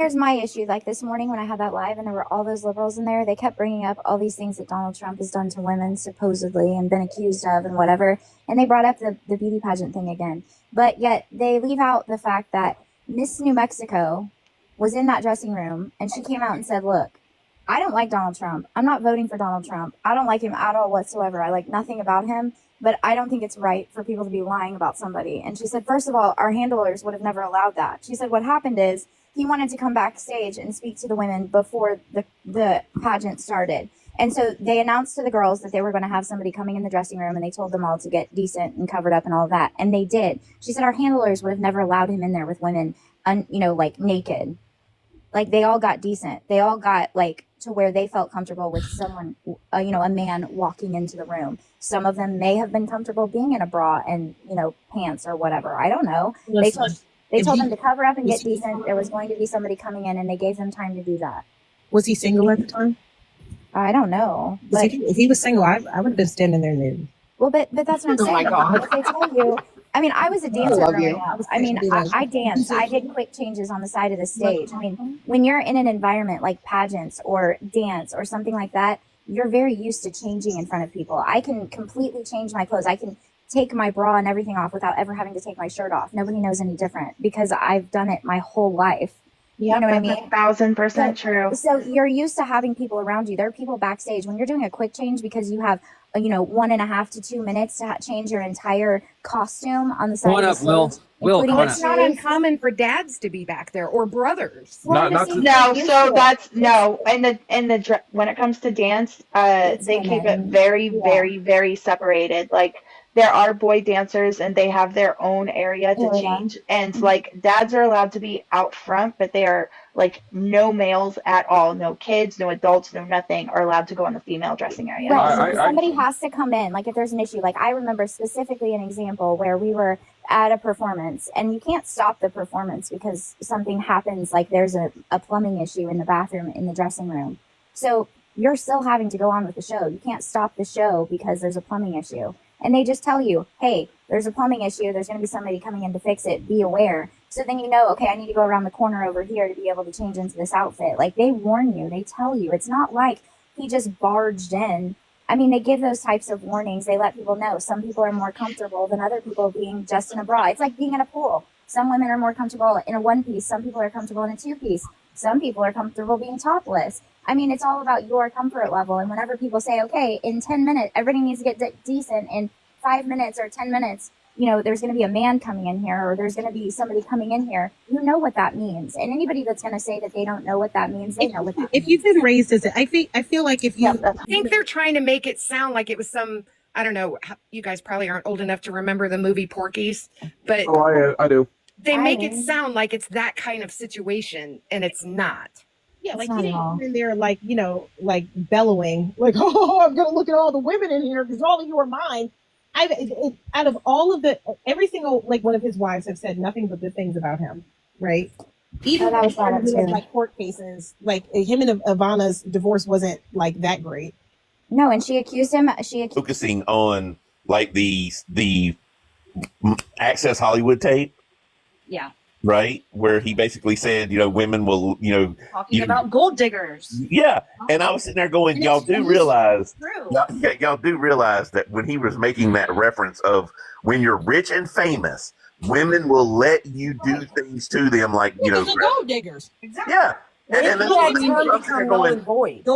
Here's my issue. Like this morning when I had that live and there were all those liberals in there, they kept bringing up all these things that Donald Trump has done to women, supposedly, and been accused of and whatever. And they brought up the beauty pageant thing again. But yet they leave out the fact that Miss New Mexico was in that dressing room and she came out and said, look, I don't like Donald Trump. I'm not voting for Donald Trump. I don't like him at all whatsoever. I like nothing about him. But I don't think it's right for people to be lying about somebody. And she said, first of all, our handlers would have never allowed that. She said, what happened is he wanted to come backstage and speak to the women before the pageant started. And so they announced to the girls that they were going to have somebody coming in the dressing room, and they told them all to get decent and covered up and all of that. And they did. She said our handlers would have never allowed him in there with women, like naked. Like they all got decent. They all got like to where they felt comfortable with someone, a man walking into the room. Some of them may have been comfortable being in a bra and, pants or whatever. I don't know. They told them to cover up and get decent. There was going to be somebody coming in, and they gave them time to do that. Was he single at the time? I don't know. But if he was single, I would have been standing there nude. Well, but that's what I'm saying. Oh my God. They tell you. I mean, I was a dancer growing up. I mean, I danced. I did quick changes on the side of the stage. I mean, when you're in an environment like pageants or dance or something like that, you're very used to changing in front of people. I can completely change my clothes. I can take my bra and everything off without ever having to take my shirt off. Nobody knows any different because I've done it my whole life. Yeah, you know what I mean? 1,000% true. So you're used to having people around you. There are people backstage when you're doing a quick change because you have 1.5 to 2 minutes to change your entire costume on the side of the stage. Will, it's not uncommon for dads to be back there or brothers. When it comes to dance, they keep it very, very, very separated. Like there are boy dancers and they have their own area to change. And like dads are allowed to be out front, but they are like no males at all, no kids, no adults, no nothing are allowed to go in the female dressing area. Right. Somebody has to come in. Like if there's an issue, like I remember specifically an example where we were at a performance and you can't stop the performance because something happens, like there's a plumbing issue in the bathroom in the dressing room. So you're still having to go on with the show. You can't stop the show because there's a plumbing issue. And they just tell you, hey, there's a plumbing issue. There's going to be somebody coming in to fix it. Be aware. So then okay, I need to go around the corner over here to be able to change into this outfit. Like they warn you. They tell you. It's not like he just barged in. I mean, they give those types of warnings. They let people know. Some people are more comfortable than other people being just in a bra. It's like being in a pool. Some women are more comfortable in a one-piece. Some people are comfortable in a two-piece. Some people are comfortable being topless. I mean, it's all about your comfort level. And whenever people say, okay, in 10 minutes, everybody needs to get decent. In 5 minutes or 10 minutes, there's going to be a man coming in here or there's going to be somebody coming in here. You know what that means. And anybody that's going to say that they don't know what that means, they know what that means. If you've been raised as I feel like if you... I think they're trying to make it sound like it was some, I don't know, you guys probably aren't old enough to remember the movie Porky's, but... Oh, I do. They make it sound like it's that kind of situation, and it's not. Yeah, like he didn't in there like, like bellowing, like, oh, I'm going to look at all the women in here because all of you are mine. Out of all of every single, like one of his wives have said nothing but good things about him, right? Even like court cases, like him and Ivana's divorce wasn't like that great. No, and she accused him. Focusing on like the Access Hollywood tape. Yeah. Right, where he basically said, women will, talking about gold diggers. Yeah, and I was sitting there going, y'all do realize that when he was making that reference of when you're rich and famous, women will let you do things to them, like gold diggers. Exactly. Yeah. And Go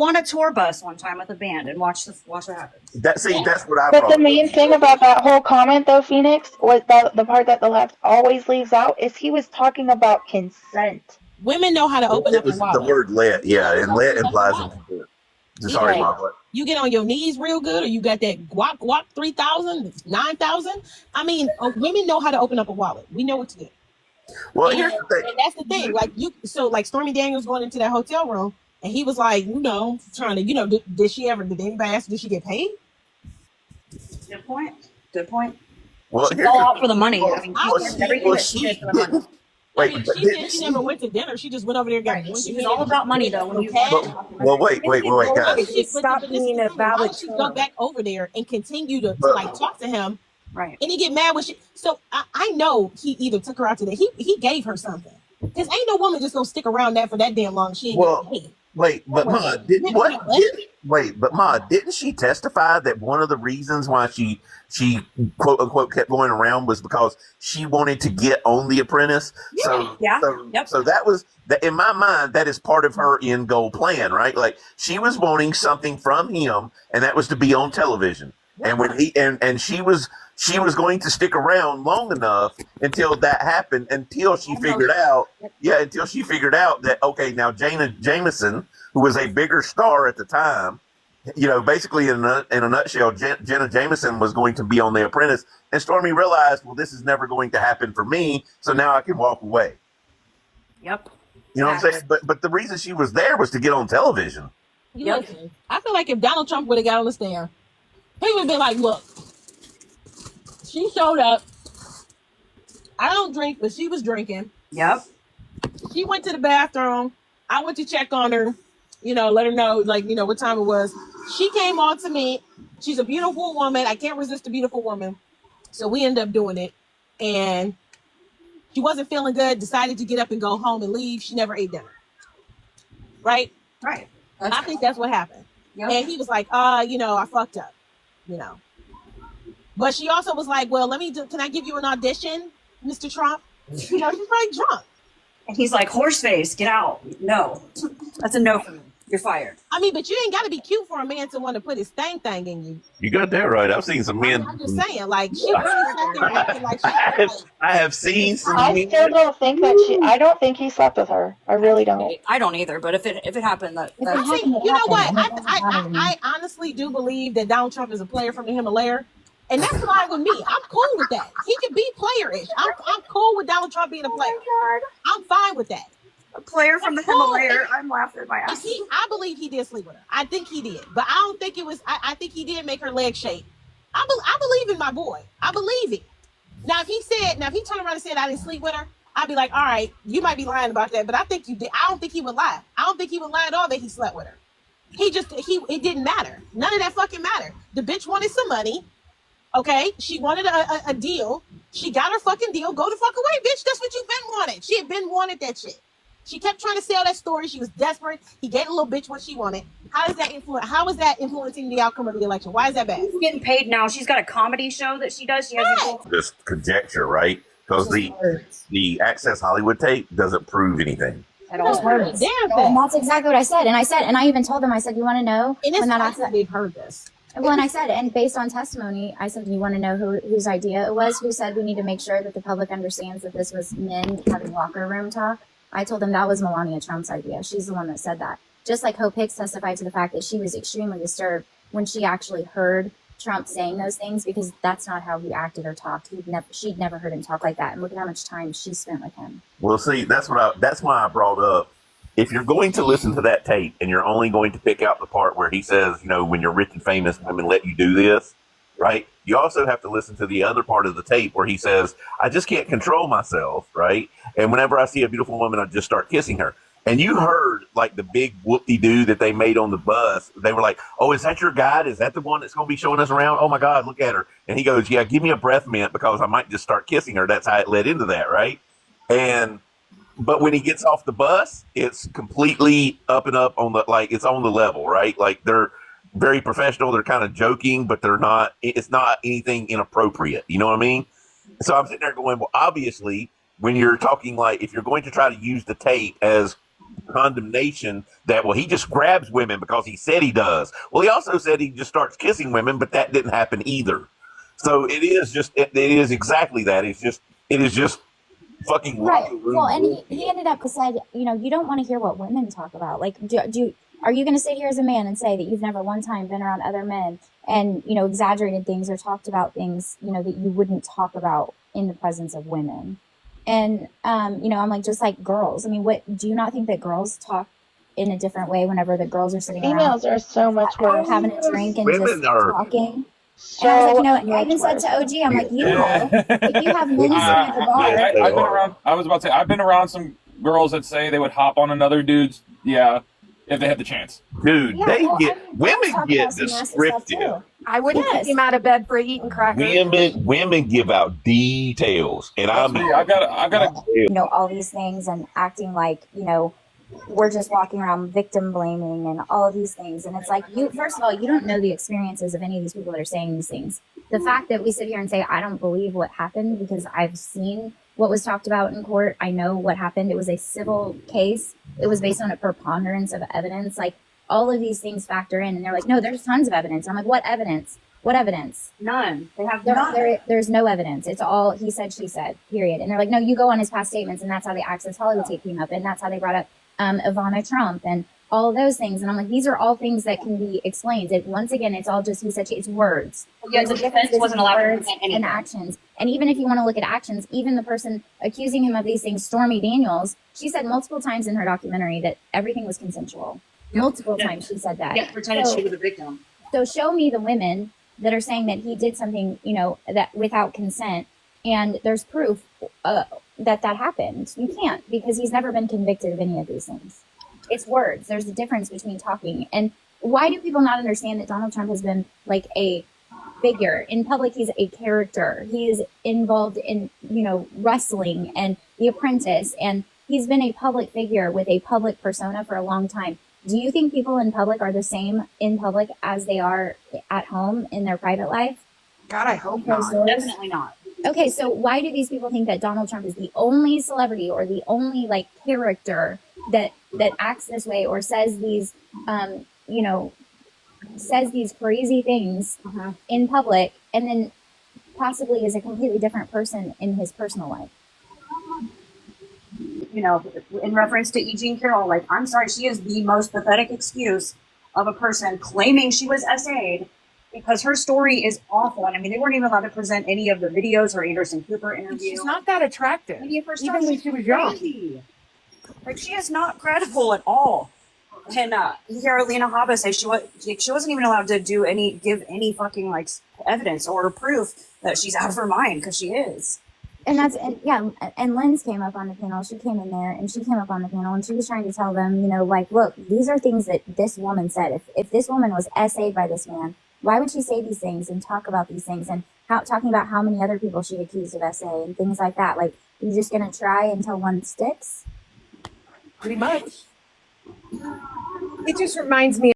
on a tour bus one time with a band and watch what happens. That's what I. But the main thing about that whole comment, though, Phoenix, was the part that the left always leaves out is he was talking about consent. Women know how to open up a wallet. The word "let," yeah, and "let" implies consent. Sorry, Margaret. You get on your knees real good, or you got that guap 3,000, 9,000. I mean, women know how to open up a wallet. We know what to do. Well, here's the thing. And that's the thing. Like Stormy Daniels going into that hotel room, and he was like, trying to, did anybody ask her, did she get paid? Good point. Well, she's all out for the money. She did for the money. Wait, she said she never went to dinner. She just went over there and got She was all about money, though. When wait, guys. Stop being a valid. She go back over there and continue to talk to him. Right. And he get mad when she. So I know he either took her out to dinner. He gave her something. Because ain't no woman just gonna stick around that for that damn long. She ain't Well, gonna hate. wait, but Ma, didn't she testify that one of the reasons why she quote unquote kept going around was because she wanted to get on The Apprentice? So so that was that in my mind, that is part of her end goal plan, right? Like she was wanting something from him, and that was to be on television. And when and she was going to stick around long enough until that happened, until she figured out that okay, now Jana Jameson, who was a bigger star at the time, basically in a nutshell, Jenna Jameson was going to be on The Apprentice, and Stormy realized, well, this is never going to happen for me, so now I can walk away. Yep. You know what I'm saying? But the reason she was there was to get on television. Listen, I feel like if Donald Trump would have got on the stand, he would have been like, look, she showed up. I don't drink, but she was drinking. Yep. She went to the bathroom. I went to check on her, let her know, what time it was. She came on to me. She's a beautiful woman. I can't resist a beautiful woman. So we ended up doing it. And she wasn't feeling good, decided to get up and go home and leave. She never ate dinner. Right? Right. I think that's what happened. Yep. And he was like, I fucked up, But she also was like, well, can I give you an audition, Mr. Trump? She's very drunk. And he's like, horseface, get out. No. That's a no for me. You're fired. I mean, but you ain't got to be cute for a man to want to put his thing in you. You got that right. I've seen some men. I'm just saying, like, she really sat there acting like she I have seen some I men. still don't think that I don't think he slept with her. I really don't. I don't either, but if it happened, you know what? I honestly do believe that Donald Trump is a player from the Himalaya. And that's fine with me. I'm cool with that. He can be playerish. I'm cool with Donald Trump being a player. I'm fine with that. A player from the Himalaya. I'm laughing at my ass. I believe he did sleep with her. I think he did. But I don't think it was, I think he did make her leg shake. I believe in my boy. I believe it. Now, if he turned around and said I didn't sleep with her, I'd be like, all right, you might be lying about that, but I think you did. I don't think he would lie. I don't think he would lie at all that he slept with her. It didn't matter. None of that fucking mattered. The bitch wanted some money. Okay, she wanted a deal. She got her fucking deal. Go the fuck away, bitch. That's what you've been wanted. She had been wanted that shit. She kept trying to sell that story. She was desperate. He gave the little bitch what she wanted. How is that influencing the outcome of the election? Why is that bad? She's getting paid now. She's got a comedy show that she does. She has Just conjecture, right? Because the Access Hollywood tape doesn't prove anything. at all. And that's exactly what I said. And I even told them, I said, you want to know? And it's not that they've heard this. Well, and I said, and based on testimony, I said, you want to know whose idea it was? Who said we need to make sure that the public understands that this was men having locker room talk? I told them that was Melania Trump's idea. She's the one that said that. Just like Hope Hicks testified to the fact that she was extremely disturbed when she actually heard Trump saying those things, because that's not how he acted or talked. She'd never heard him talk like that. And look at how much time she spent with him. Well, see, that's why I brought up. If you're going to listen to that tape and you're only going to pick out the part where he says, when you're rich and famous, women let you do this, right? You also have to listen to the other part of the tape where he says, I just can't control myself, right? And whenever I see a beautiful woman, I just start kissing her. And you heard like the big whoop-de-doo that they made on the bus. They were like, oh, is that your guide? Is that the one that's going to be showing us around? Oh my God, look at her. And he goes, yeah, give me a breath mint because I might just start kissing her. That's how it led into that, right? But when he gets off the bus, it's completely up and up it's on the level, right? Like they're very professional. They're kind of joking, but it's not anything inappropriate. You know what I mean? So I'm sitting there going, well, obviously when you're talking, like, if you're going to try to use the tape as condemnation that, well, he just grabs women because he said he does. Well, he also said he just starts kissing women, but that didn't happen either. So it is exactly that. It is just fucking right. Well, and he ended up said, you don't want to hear what women talk about. Like, are you going to sit here as a man and say that you've never one time been around other men and, exaggerated things or talked about things, that you wouldn't talk about in the presence of women? And, I'm like, just like girls. I mean, do you not think that girls talk in a different way whenever the girls are sitting around? Females are so much worse. Having a drink and Women just are talking. And I was like, I even said to OG, I'm like, you know, if you have men sitting at the bar. I've been around some girls that say they would hop on another dude's, if they had the chance. Dude, women get descriptive. I wouldn't kick him out of bed for eating crackers. Women give out details, and I mean, I gotta. All these things and acting like, we're just walking around victim blaming and all of these things. And it's like, first of all, you don't know the experiences of any of these people that are saying these things. The fact that we sit here and say, I don't believe what happened because I've seen what was talked about in court. I know what happened. It was a civil case. It was based on a preponderance of evidence. Like, all of these things factor in, and they're like, no, there's tons of evidence. I'm like, what evidence? What evidence? None. They have none. There's no evidence. It's all he said, she said, period. And they're like, no, you go on his past statements, and that's how the Access Hollywood tape came up, and that's how they brought up Ivana Trump and all of those things. And I'm like, these are all things that can be explained. Once again, it's all just he said, it's words. Yeah, the defense wasn't allowed to words present anything. and actions. And even if you want to look at actions, even the person accusing him of these things, Stormy Daniels, she said multiple times in her documentary that everything was consensual. Multiple times she said that. Yeah, pretended she was a victim. So show me the women that are saying that he did something, that without consent, and there's proof that happened. You can't, because he's never been convicted of any of these things. It's words. There's a difference between talking. And why do people not understand that Donald Trump has been like a figure in public? He's a character. He is involved in, wrestling and The Apprentice, and he's been a public figure with a public persona for a long time. Do you think people in public are the same in public as they are at home in their private life? God, I hope Those not. doors? Definitely not. Okay, so why do these people think that Donald Trump is the only celebrity or the only character that acts this way or says these says these crazy things in public, and then possibly is a completely different person in his personal life? In reference to E. Jean Carroll, I'm sorry, she is the most pathetic excuse of a person claiming she was SA'd because her story is awful. And I mean, they weren't even allowed to present any of the videos or Anderson Cooper interview. She's not that attractive. Even when she was young. She is not credible at all. And here, Lena Hobbs says she wasn't even allowed to give any fucking evidence or proof that she's out of her mind, because she is. And and Lynn's came up on the panel. She came in there and she came up on the panel and she was trying to tell them, look, these are things that this woman said. If this woman was essayed by this man, why would she say these things and talk about these things and talking about how many other people she accused of essay and things like that? You're just going to try until one sticks? Pretty much. It just reminds me